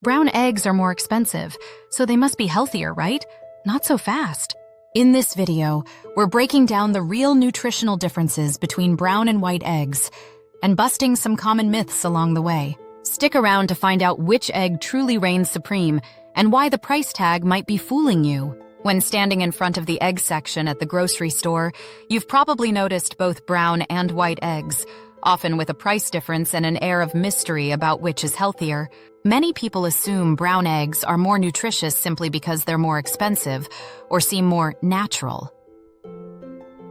Brown eggs are more expensive, so they must be healthier, right? Not so fast. In this video, we're breaking down the real nutritional differences between brown and white eggs and busting some common myths along the way. Stick around to find out which egg truly reigns supreme and why the price tag might be fooling you. When standing in front of the egg section at the grocery store, you've probably noticed both brown and white eggs, often with a price difference and an air of mystery about which is healthier. Many people assume brown eggs are more nutritious simply because they're more expensive or seem more natural.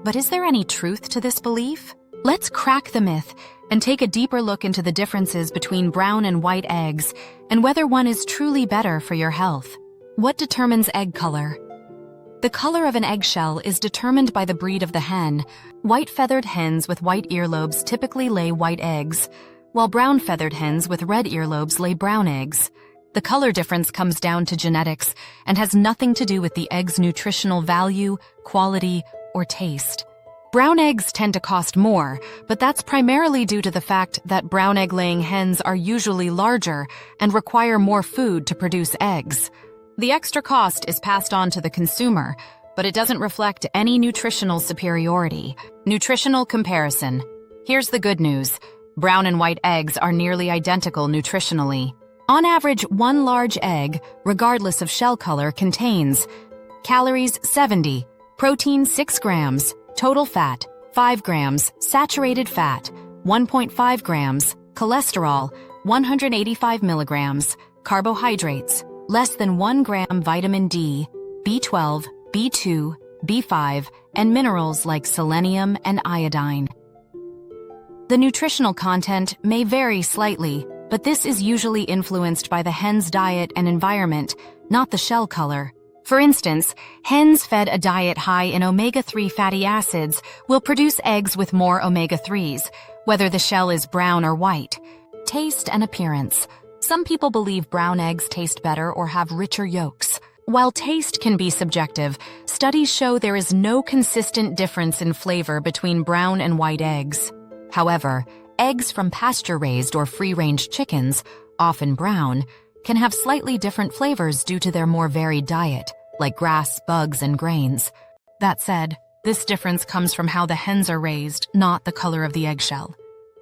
But is there any truth to this belief? Let's crack the myth and take a deeper look into the differences between brown and white eggs and whether one is truly better for your health. What determines egg color? The color of an eggshell is determined by the breed of the hen. White-feathered hens with white earlobes typically lay white eggs, while brown-feathered hens with red earlobes lay brown eggs. The color difference comes down to genetics and has nothing to do with the egg's nutritional value, quality, or taste. Brown eggs tend to cost more, but that's primarily due to the fact that brown egg-laying hens are usually larger and require more food to produce eggs. The extra cost is passed on to the consumer, but it doesn't reflect any nutritional superiority. Nutritional comparison. Here's the good news. Brown and white eggs are nearly identical nutritionally. On average, one large egg, regardless of shell color, contains calories 70, protein 6 grams, total fat 5 grams, saturated fat 1.5 grams, cholesterol 185 milligrams, carbohydrates less than 1 gram vitamin D, B12, B2, B5, and minerals like selenium and iodine. The nutritional content may vary slightly, but this is usually influenced by the hen's diet and environment, not the shell color. For instance, hens fed a diet high in omega-3 fatty acids will produce eggs with more omega-3s, whether the shell is brown or white. Taste and appearance. Some people believe brown eggs taste better or have richer yolks. While taste can be subjective, studies show there is no consistent difference in flavor between brown and white eggs. However, eggs from pasture-raised or free-range chickens, often brown, can have slightly different flavors due to their more varied diet, like grass, bugs, and grains. That said, this difference comes from how the hens are raised, not the color of the eggshell.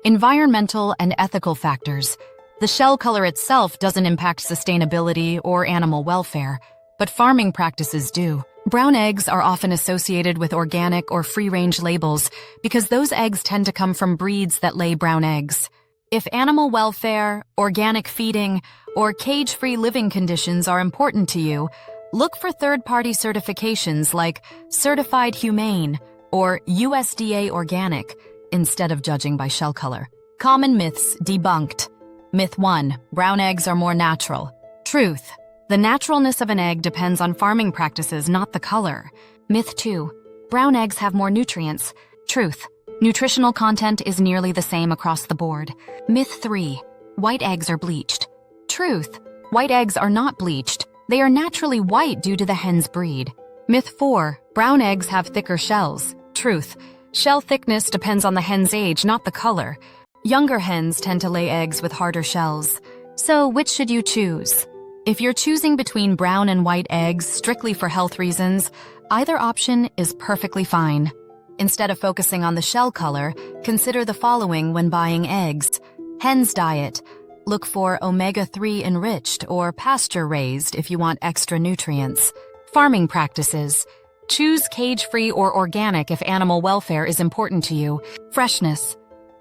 Environmental and ethical factors. The shell color itself doesn't impact sustainability or animal welfare, but farming practices do. Brown eggs are often associated with organic or free-range labels because those eggs tend to come from breeds that lay brown eggs. If animal welfare, organic feeding, or cage-free living conditions are important to you, look for third-party certifications like Certified Humane or USDA Organic instead of judging by shell color. Common myths debunked. Myth 1. Brown eggs are more natural. Truth. The naturalness of an egg depends on farming practices, not the color. Myth 2. Brown eggs have more nutrients. Truth. Nutritional content is nearly the same across the board. Myth 3. White eggs are bleached. Truth. White eggs are not bleached. They are naturally white due to the hen's breed. Myth 4. Brown eggs have thicker shells. Truth. Shell thickness depends on the hen's age, not the color. Younger hens tend to lay eggs with harder shells. So, which should you choose? If you're choosing between brown and white eggs strictly for health reasons, either option is perfectly fine. Instead of focusing on the shell color, consider the following when buying eggs. Hen's diet. Look for omega-3 enriched or pasture-raised if you want extra nutrients. Farming practices. Choose cage-free or organic if animal welfare is important to you. Freshness.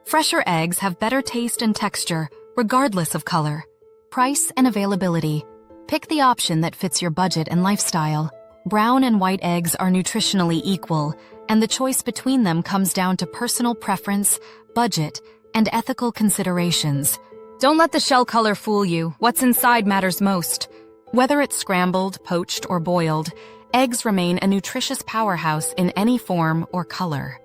Fresher eggs have better taste and texture, regardless of color. Price and availability. Pick the option that fits your budget and lifestyle. Brown and white eggs are nutritionally equal, and the choice between them comes down to personal preference, budget, and ethical considerations. Don't let the shell color fool you. What's inside matters most. Whether it's scrambled, poached, or boiled, eggs remain a nutritious powerhouse in any form or color.